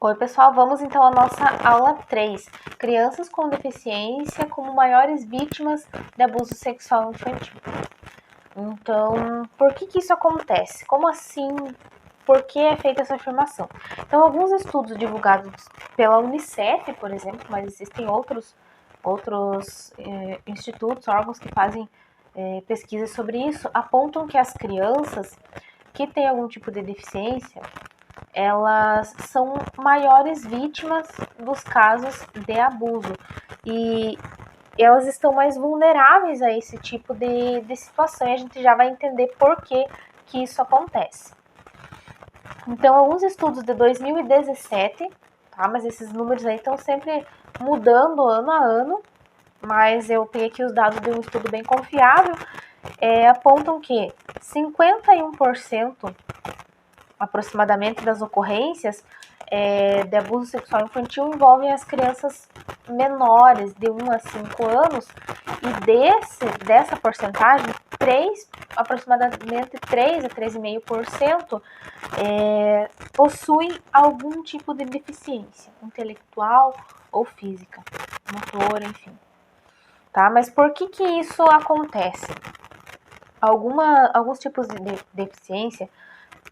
Oi, pessoal, vamos então à nossa aula 3. Crianças com deficiência como maiores vítimas de abuso sexual infantil. Então, por que isso acontece? Como assim? Por que é feita essa afirmação? Então, alguns estudos divulgados pela Unicef, por exemplo, mas existem outros institutos, órgãos que fazem pesquisas sobre isso, apontam que as crianças que têm algum tipo de deficiência, elas são maiores vítimas dos casos de abuso e elas estão mais vulneráveis a esse tipo de situação, e a gente já vai entender por que isso acontece. Então, alguns estudos de 2017, tá? Mas esses números aí estão sempre mudando ano a ano, mas eu peguei aqui os dados de um estudo bem confiável, apontam que 51% aproximadamente das ocorrências de abuso sexual infantil envolvem as crianças menores de 1 a 5 anos, e dessa porcentagem, aproximadamente 3 a 3,5% possuem algum tipo de deficiência intelectual ou física, motor, enfim. Tá? Mas por que isso acontece? Alguns tipos de deficiência,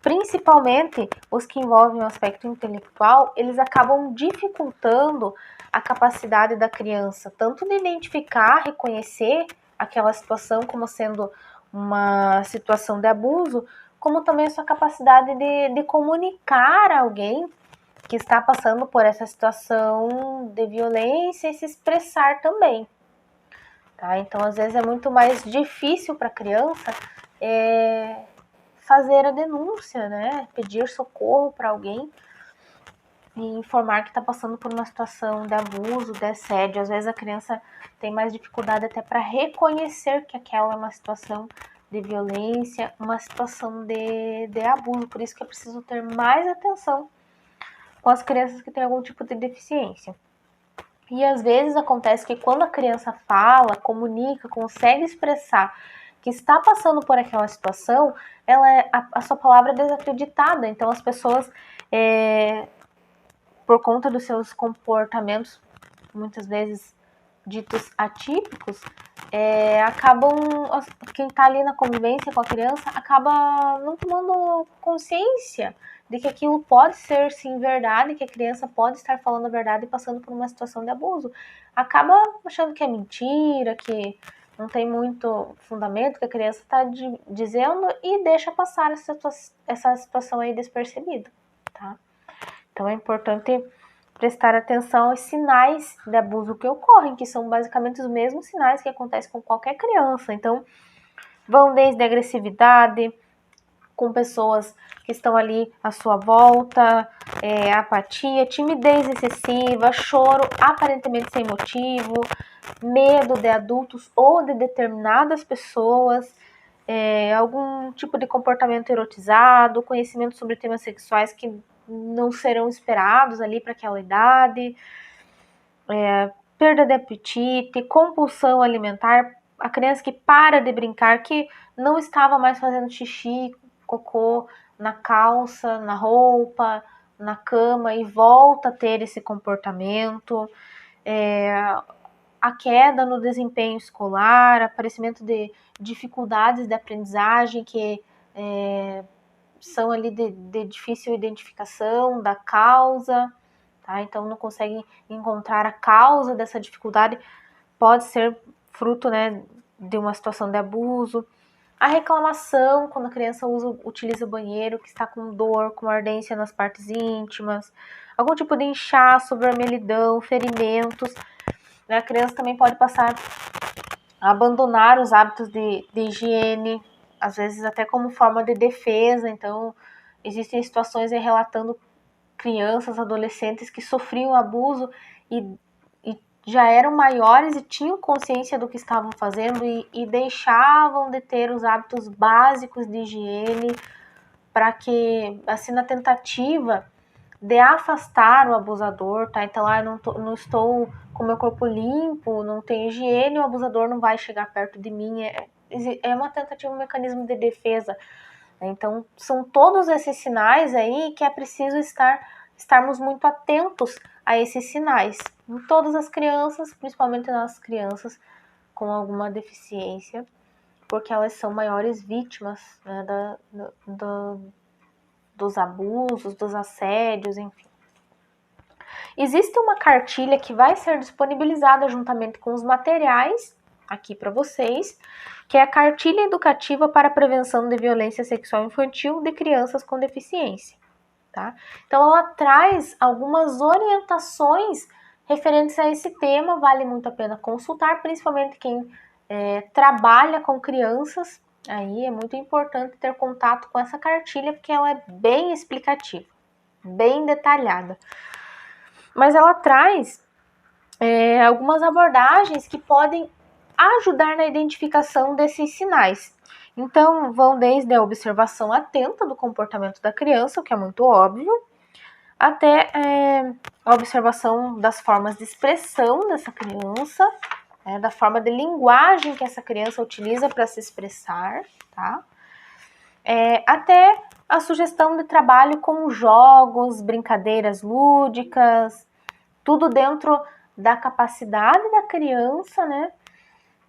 principalmente os que envolvem o aspecto intelectual, eles acabam dificultando a capacidade da criança tanto de identificar, reconhecer aquela situação como sendo uma situação de abuso, como também a sua capacidade de comunicar a alguém que está passando por essa situação de violência e se expressar também. Tá? Então, às vezes é muito mais difícil para a criança fazer a denúncia, né? Pedir socorro para alguém e informar que está passando por uma situação de abuso, de assédio. Às vezes a criança tem mais dificuldade até para reconhecer que aquela é uma situação de violência, uma situação de abuso. Por isso que é preciso ter mais atenção com as crianças que têm algum tipo de deficiência. E às vezes acontece que quando a criança fala, comunica, consegue expressar que está passando por aquela situação, a sua palavra é desacreditada. Então as pessoas, por conta dos seus comportamentos, muitas vezes ditos atípicos, quem está ali na convivência com a criança acaba não tomando consciência de que aquilo pode ser sim verdade, que a criança pode estar falando a verdade e passando por uma situação de abuso. Acaba achando que é mentira, que não tem muito fundamento que a criança está dizendo e deixa passar essa situação aí despercebida, tá? Então é importante prestar atenção aos sinais de abuso que ocorrem, que são basicamente os mesmos sinais que acontecem com qualquer criança. Então, vão desde a agressividade, com pessoas que estão ali à sua volta, apatia, timidez excessiva, choro aparentemente sem motivo, medo de adultos ou de determinadas pessoas, algum tipo de comportamento erotizado, conhecimento sobre temas sexuais que não serão esperados ali para aquela idade, perda de apetite, compulsão alimentar, a criança que para de brincar, que não estava mais fazendo xixi, cocô na calça, na roupa, na cama e volta a ter esse comportamento, a queda no desempenho escolar, aparecimento de dificuldades de aprendizagem que são ali de difícil identificação da causa, tá? Então não conseguem encontrar a causa dessa dificuldade, pode ser fruto, né, de uma situação de abuso. A reclamação, quando a criança utiliza o banheiro, que está com dor, com ardência nas partes íntimas, algum tipo de inchaço, vermelhidão, ferimentos. A criança também pode passar a abandonar os hábitos de higiene, às vezes até como forma de defesa. Então, existem situações aí relatando crianças, adolescentes que sofriam abuso e já eram maiores e tinham consciência do que estavam fazendo e deixavam de ter os hábitos básicos de higiene para que, assim, na tentativa de afastar o abusador, tá? Então, não estou com meu corpo limpo, não tenho higiene, o abusador não vai chegar perto de mim. É uma tentativa, um mecanismo de defesa. Então, são todos esses sinais aí que é preciso estar estarmos muito atentos a esses sinais em todas as crianças, principalmente nas crianças com alguma deficiência, porque elas são maiores vítimas, né, dos abusos, dos assédios, enfim. Existe uma cartilha que vai ser disponibilizada juntamente com os materiais aqui para vocês, que é a Cartilha Educativa para a Prevenção de Violência Sexual Infantil de Crianças com Deficiência. Tá? Então, ela traz algumas orientações referentes a esse tema, vale muito a pena consultar, principalmente quem trabalha com crianças. Aí é muito importante ter contato com essa cartilha, porque ela é bem explicativa, bem detalhada. Mas ela traz algumas abordagens que podem ajudar na identificação desses sinais. Então, vão desde a observação atenta do comportamento da criança, o que é muito óbvio, até a observação das formas de expressão dessa criança, da forma de linguagem que essa criança utiliza para se expressar, tá? Até a sugestão de trabalho com jogos, brincadeiras lúdicas, tudo dentro da capacidade da criança, né?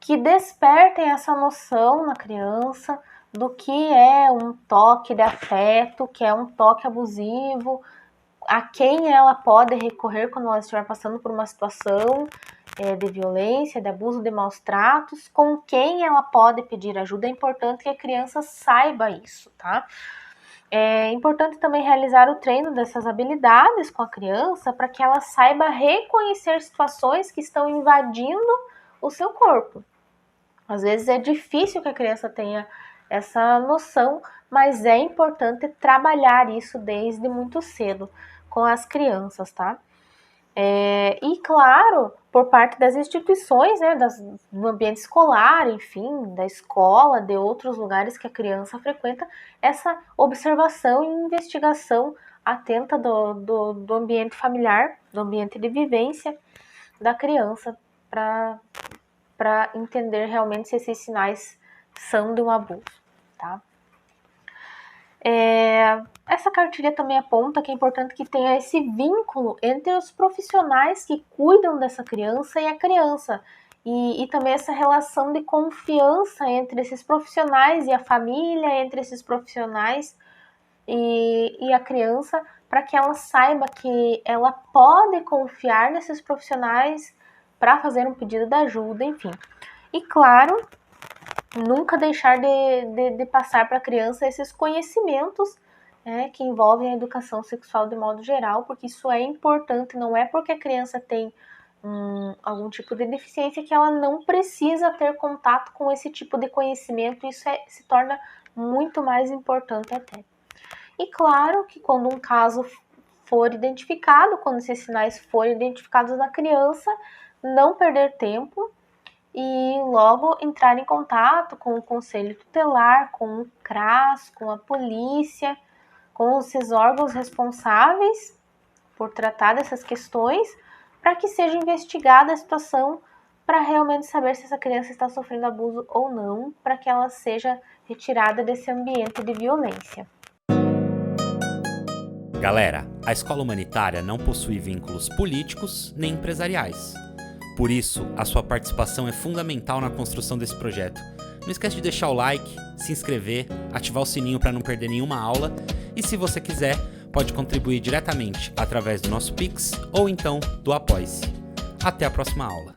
Que despertem essa noção na criança do que é um toque de afeto, que é um toque abusivo, a quem ela pode recorrer quando ela estiver passando por uma situação de violência, de abuso, de maus tratos, com quem ela pode pedir ajuda. É importante que a criança saiba isso, tá? É importante também realizar o treino dessas habilidades com a criança para que ela saiba reconhecer situações que estão invadindo o seu corpo. Às vezes é difícil que a criança tenha essa noção, mas é importante trabalhar isso desde muito cedo com as crianças, tá? E claro, por parte das instituições, né, do ambiente escolar, enfim, da escola, de outros lugares que a criança frequenta, essa observação e investigação atenta do ambiente familiar, do ambiente de vivência da criança, para entender realmente se esses sinais são de um abuso, tá? Essa cartilha também aponta que é importante que tenha esse vínculo entre os profissionais que cuidam dessa criança e a criança, e também essa relação de confiança entre esses profissionais e a família, entre esses profissionais e a criança, para que ela saiba que ela pode confiar nesses profissionais para fazer um pedido de ajuda, enfim. E claro, nunca deixar de passar para a criança esses conhecimentos que envolvem a educação sexual de modo geral, porque isso é importante, não é porque a criança tem algum tipo de deficiência que ela não precisa ter contato com esse tipo de conhecimento, isso se torna muito mais importante até. E claro que quando um caso for identificado, quando esses sinais forem identificados na criança, não perder tempo e logo entrar em contato com o conselho tutelar, com o CRAS, com a polícia, com esses órgãos responsáveis por tratar dessas questões, para que seja investigada a situação, para realmente saber se essa criança está sofrendo abuso ou não, para que ela seja retirada desse ambiente de violência. Galera, a escola humanitária não possui vínculos políticos nem empresariais. Por isso, a sua participação é fundamental na construção desse projeto. Não esquece de deixar o like, se inscrever, ativar o sininho para não perder nenhuma aula e, se você quiser, pode contribuir diretamente através do nosso Pix ou então do Apoie-se. Até a próxima aula.